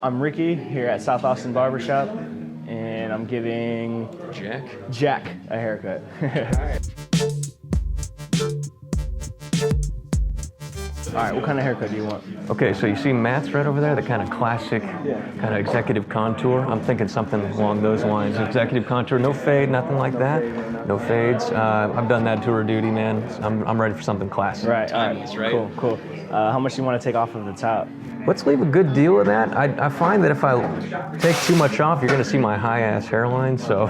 I'm Ricky here at South Austin Barber Shop, and I'm giving Jack a haircut. All right, what kind of haircut do you want? Okay, so you see Matt's right over there, the kind of classic, kind of executive contour. I'm thinking something along those lines. Executive contour, no fade, nothing like that. No fades. I've done that tour of duty, man. I'm ready for something classic. Right, all right, cool. How much do you want to take off of the top? Let's leave a good deal with that. I find that if I take too much off, you're gonna see my high-ass hairline, so.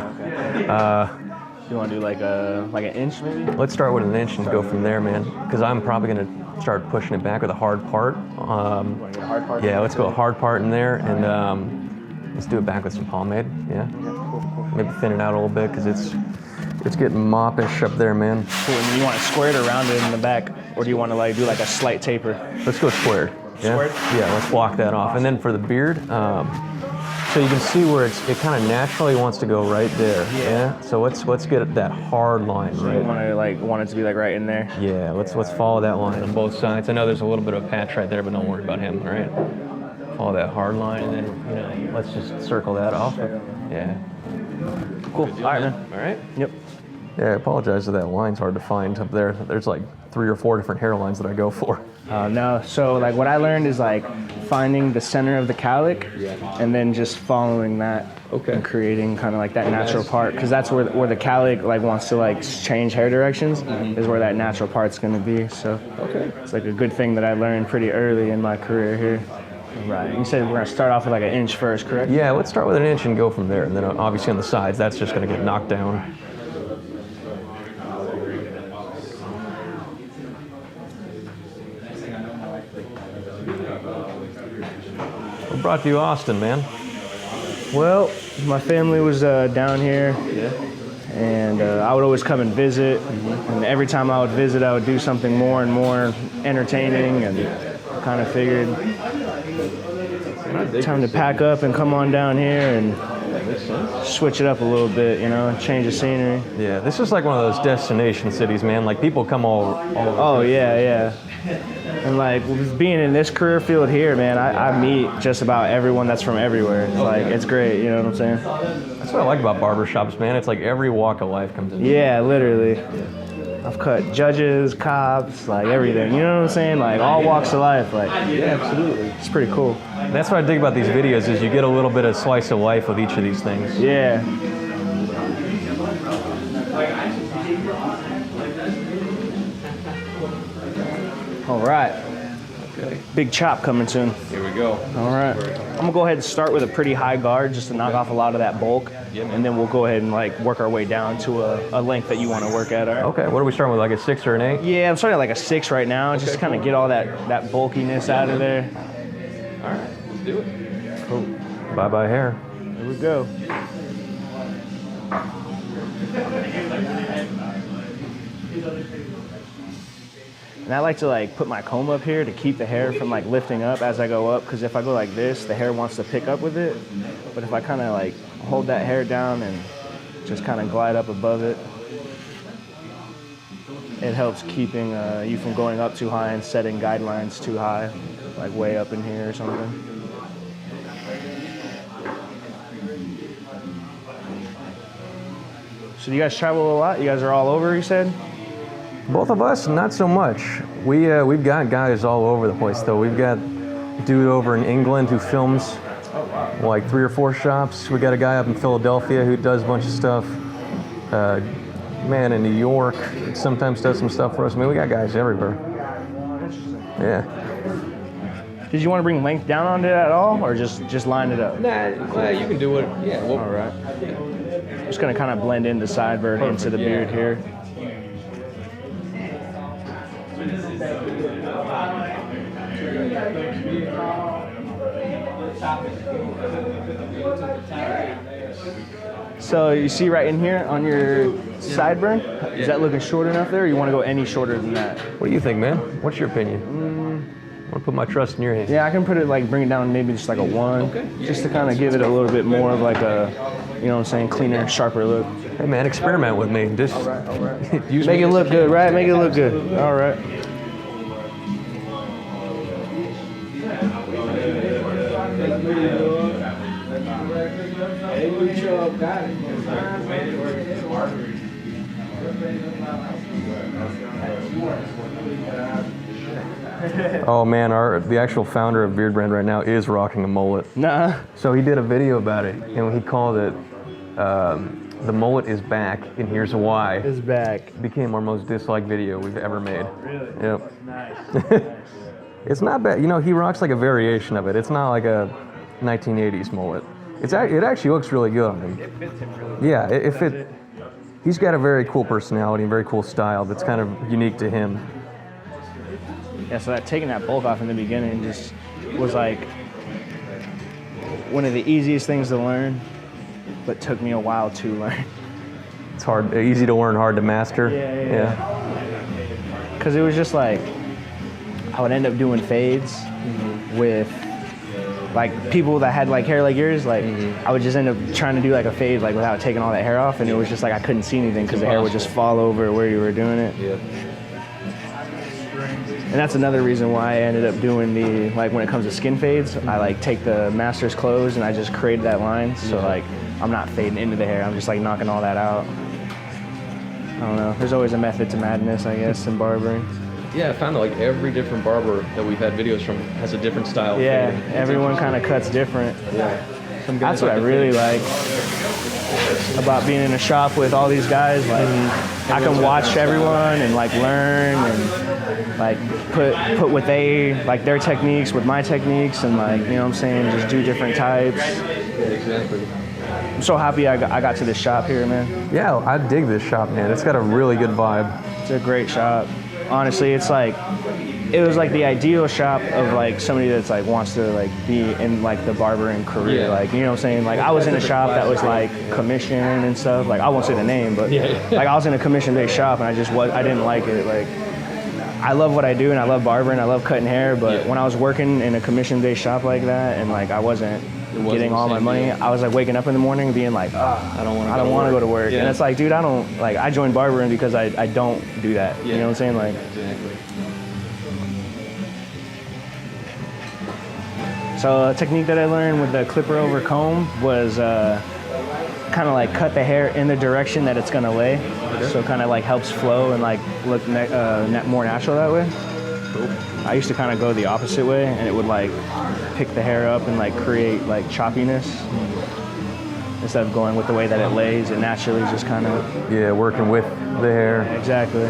You want to do like an inch maybe? Let's start with an inch and go from there, man. Because I'm probably gonna start pushing it back with a hard part. You want to get a hard part? Yeah, let's go a hard part in there, and let's do it back with some pomade, yeah? Okay, cool. Maybe thin it out a little bit, because it's getting moppish up there, man. Cool, and you want it squared or rounded in the back? Or do you want to do like a slight taper? Let's go squared. Yeah? Squared? Yeah, let's block that off. And then for the beard, so you can see where it kind of naturally wants to go right there. Yeah. So let's get that hard line. So right. You want it to be like right in there. Yeah. Let's follow that line on both sides. I know there's a little bit of a patch right there, but don't worry about him. All right. Follow that hard line, and then let's just circle that off. Yeah. Cool. All right, man. All right. Yep. Yeah. I apologize that line's hard to find up there. There's like 3 or 4 different hairlines that I go for. No, so what I learned is finding the center of the cowlick and then just following that and creating kind of like that natural part, because that's where the cowlick wants to change hair directions, is where that natural part's going to be. So it's a good thing that I learned pretty early in my career here. Right. You said we're going to start off with an inch first, correct? Yeah, let's start with an inch and go from there, and then obviously on the sides that's just going to get knocked down. What brought you to Austin, man? Well, my family was down here, and I would always come and visit. And every time I would visit, I would do something more and more entertaining, and kind of figured time to pack up and come on down here and switch it up a little bit, change the scenery. Yeah, this is like one of those destination cities, man. Like people come all over. Oh yeah. And with being in this career field here, man, I meet just about everyone that's from everywhere. It's great, you know what I'm saying? That's what I like about barbershops, man. It's like every walk of life comes in. Yeah, literally. I've cut judges, cops, everything. You know what I'm saying? All walks of life. Yeah, absolutely. It's pretty cool. That's what I dig about these videos, is you get a little bit of slice of life with each of these things. Yeah. All right. Okay. Big chop coming soon. Here we go. All right. I'm gonna go ahead and start with a pretty high guard just to knock off a lot of that bulk, and then we'll go ahead and work our way down to a length that you want to work at. All right. Okay. What are we starting with? Like a 6 or an 8? Yeah, I'm starting at a 6 right now, just to kind of get all that bulkiness out of there. All right. Let's do it. Cool. Bye bye hair. Here we go. And I like to put my comb up here to keep the hair from lifting up as I go up, because if I go like this, the hair wants to pick up with it. But if I kind of hold that hair down and just kind of glide up above it, it helps keeping you from going up too high and setting guidelines too high, way up in here or something. So you guys travel a lot? You guys are all over, you said? Both of us, not so much. We've got guys all over the place, though. We've got a dude over in England who films 3 or 4 shops. We got a guy up in Philadelphia who does a bunch of stuff. Man in New York sometimes does some stuff for us. I mean, we got guys everywhere. Yeah. Did you want to bring length down on it at all, or just line it up? Nah, well, you can do it. Yeah. All right. Just gonna kind of blend in the sidevert into the beard here. So you see right in here on your sideburn, is that looking short enough there, or you want to go any shorter than that? What do you think, man? What's your opinion? I want to put my trust in your hands. Yeah, I can put it bring it down maybe just a 1, just to kind of give it a little bit more of a, you know what I'm saying, cleaner, sharper look. Hey man, experiment with me. Just all right. Make it look good, right? Make it look good. All right. Hey, Lucho, got it. Oh man, the actual founder of Beardbrand right now is rocking a mullet. Nah. So he did a video about it, and he called it "The Mullet is Back, and Here's Why." It's back. It became our most disliked video we've ever made. Really? Yep. Nice. It's not bad. You know, he rocks like a variation of it. It's not like a 1980s mullet. It actually looks really good on him. It fits him really Yeah, he's got a very cool personality and very cool style that's kind of unique to him. Yeah, so taking that bulk off in the beginning just was like one of the easiest things to learn, but took me a while to learn. It's hard, easy to learn, hard to master. Yeah. Because it was just like, I would end up doing fades with like people that had like hair like yours. Like I would just end up trying to do like a fade like without taking all that hair off, and it was just like I couldn't see anything because the hair would just fall over where you were doing it. Yeah. And that's another reason why I ended up doing the, like when it comes to skin fades, I like take the master's clothes and I just created that line. So like I'm not fading into the hair, I'm just like knocking all that out. I don't know, there's always a method to madness, I guess, in barbering. Yeah, I found that like every different barber that we've had videos from has a different style. Yeah, fading. everyone kind of cuts different. Yeah. That's what I really like about being in a shop with all these guys. Like I can watch everyone and like learn and like put what they like their techniques with my techniques, and like, you know what I'm saying, just do different types. Yeah, exactly. I'm so happy I got to this shop here, man. Yeah, I dig this shop, man. It's got a really good vibe. It's a great shop. Honestly, it's like, it was like the ideal shop of like somebody that's like wants to like be in like the barbering career. Yeah. Like, you know what I'm saying? Like I was in a shop that was like commission and stuff. Like I won't say the name, but like I was in a commission-based shop and I didn't like it. Like I love what I do and I love barbering, I love cutting hair, but when I was working in a commission-based shop like that and like I wasn't getting all my money, I was like waking up in the morning being like, I don't want to go to work. Yeah. And it's like, dude, I joined barbering because I don't do that. Yeah. You know what I'm saying? Like, Exactly. so a technique that I learned with the clipper over comb was kind of like cut the hair in the direction that it's gonna lay. Okay. So it kind of like helps flow and like look more natural that way. Cool. I used to kind of go the opposite way, and it would like pick the hair up and like create like choppiness. Instead of going with the way that it lays, it naturally just kind of... Yeah, working with the hair. Exactly.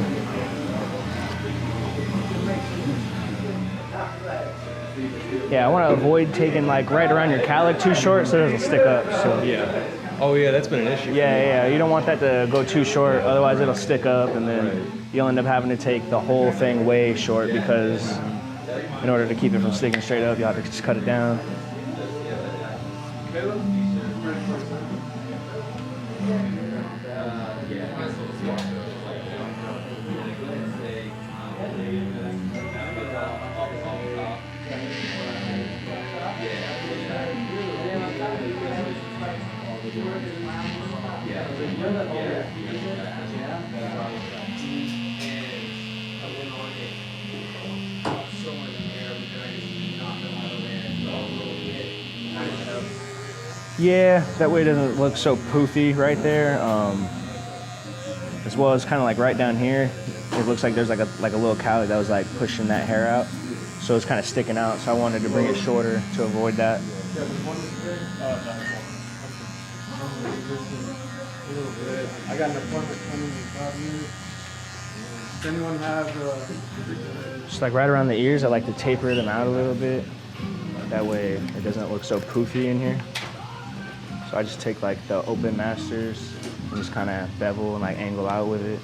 Yeah, I want to avoid taking like right around your cowlick too short so it doesn't stick up. So Yeah. Oh yeah, that's been an issue. yeah, you don't want that to go too short, otherwise it'll stick up, and then you'll end up having to take the whole thing way short because in order to keep it from sticking straight up, you have to just cut it down. Yeah, that way it doesn't look so poofy right there. As well as kind of like right down here, it looks like there's like a little cowlick that was like pushing that hair out. So it's kind of sticking out. So I wanted to bring it shorter to avoid that. I got an appointment coming in 5 minutes. Does anyone have Just like right around the ears, I like to taper them out a little bit. That way it doesn't look so poofy in here. So I just take like the open masters and just kind of bevel and like angle out with it.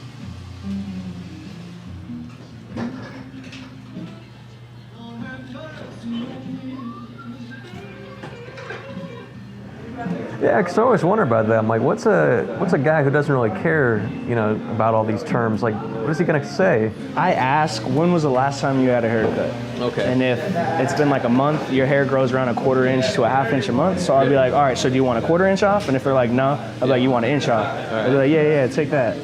Yeah, because I always wonder about that. I'm like, what's a guy who doesn't really care, you know, about all these terms? Like, what is he gonna say? I ask, when was the last time you had a haircut? Okay. And if it's been like a month, your hair grows around a 1/4 inch to a 1/2 inch a month. So I'll be like, all right, so do you want a 1/4 inch off? And if they're like, no, I'll be like, you want an inch off? I'll be like, yeah, take that.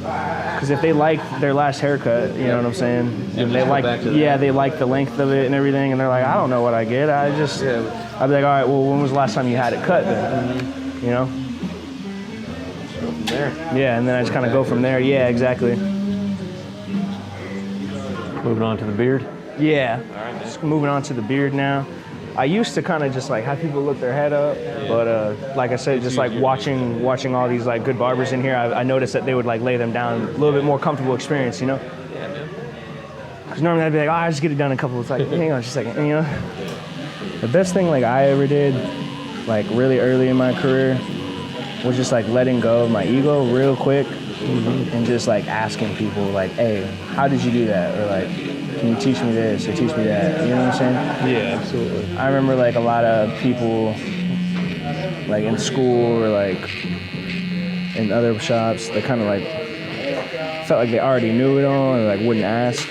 Because if they like their last haircut, you know what I'm saying? And they like, they like the length of it and everything, and they're like, I don't know what I get. I'd be like, all right, well, when was the last time you had it cut then? You know? From there. Yeah, and then I just kind of go from there. Yeah, exactly. Moving on to the beard. Yeah. All right, just moving on to the beard now. I used to kind of just like have people look their head up, but like I said, just like watching all these like good barbers in here, I noticed that they would like lay them down, a little bit more comfortable experience, you know? Yeah, man. Because normally I'd be like, I just get it done in a couple. It's like, hang on just a second, you know? The best thing like I ever did, like really early in my career, was just like letting go of my ego real quick and just like asking people like, hey, how did you do that? Or like, can you teach me this or teach me that? You know what I'm saying? Yeah, absolutely. I remember like a lot of people like in school or like in other shops that kind of like felt like they already knew it all and like wouldn't ask.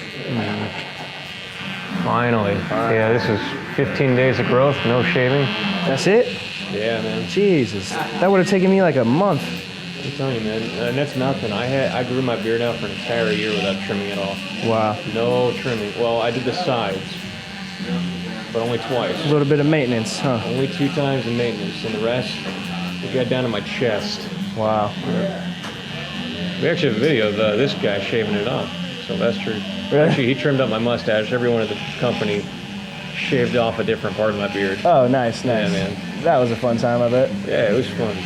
Finally. Yeah, this is 15 days of growth, no shaving. That's it? Yeah, man. Jesus. That would have taken me like a month. I'm telling you, man. And that's nothing. I grew my beard out for an entire year without trimming it off. Wow. No trimming. Well, I did the sides, but only twice. A little bit of maintenance, huh? Only 2 times in maintenance, and the rest, it got down to my chest. Wow. We actually have a video of this guy shaving it off, Sylvester. Really? Actually, he trimmed up my mustache. Everyone at the company shaved off a different part of my beard. Oh, nice. Yeah, man. That was a fun time, I bet. Yeah, it was fun.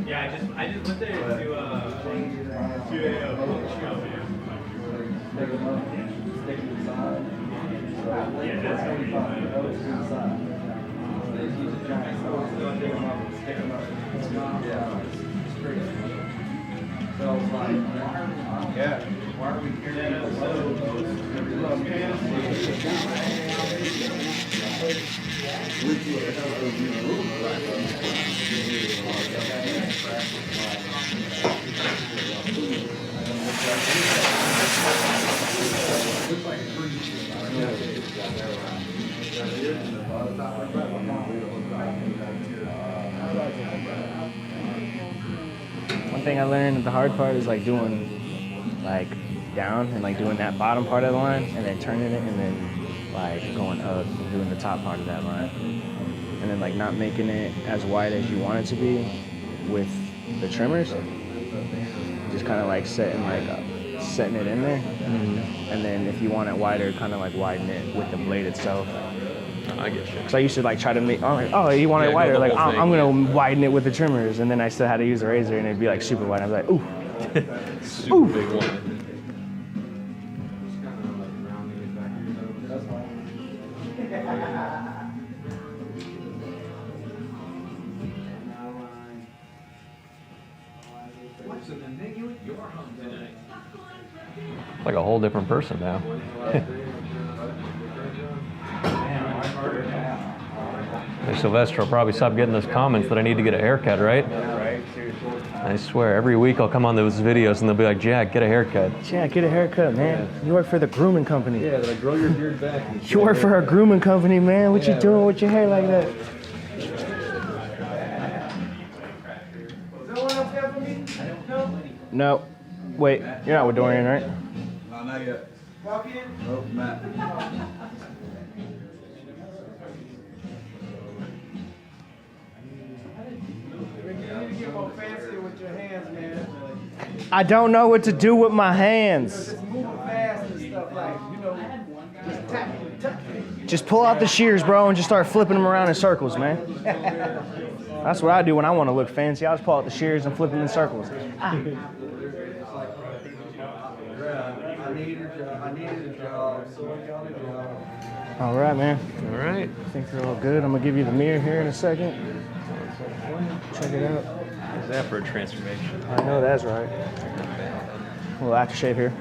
Yeah, I just went there to do a book show, man. Yeah, that's gonna be Why are we here? One thing I learned, the hard part is like doing like down and like doing that bottom part of the line and then turning it and then like going up and doing the top part of that line. And then like not making it as wide as you want it to be with the trimmers. Just kind of like setting it in there. And then if you want it wider, kind of like widen it with the blade itself. I get you. Because I used to like try to make, oh, you want it Yeah, wider? go the Like, whole thing, I'm going to widen it with the trimmers. And then I still had to use a razor and it'd be like super wide. I was like, ooh. Super big one. Like a whole different person now. Hey, Sylvester will probably stop getting those comments that I need to get a haircut, right? I swear, every week I'll come on those videos and they'll be like, Jack, get a haircut. Jack, get a haircut, man. You work for the grooming company. Yeah, like grow your beard back. You work for a grooming company, man. What you doing with your hair like that? No. Wait, you're not with Dorian, right? Not yet. Nope, Matt. I don't know what to do with my hands. Just pull out the shears, bro, and just start flipping them around in circles, man. That's what I do when I want to look fancy. I just pull out the shears and flip them in circles. I needed a job, so I got a job. All right, man. All right. I think they're all good. I'm going to give you the mirror here in a second. Check it out. How's that for a transformation? I know that's right. A little aftershave here.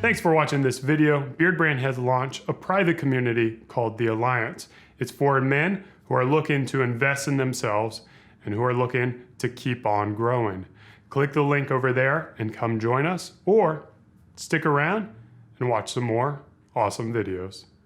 Thanks for watching this video. Beardbrand has launched a private community called The Alliance. It's for men who are looking to invest in themselves and who are looking to keep on growing. Click the link over there and come join us, or stick around and watch some more awesome videos.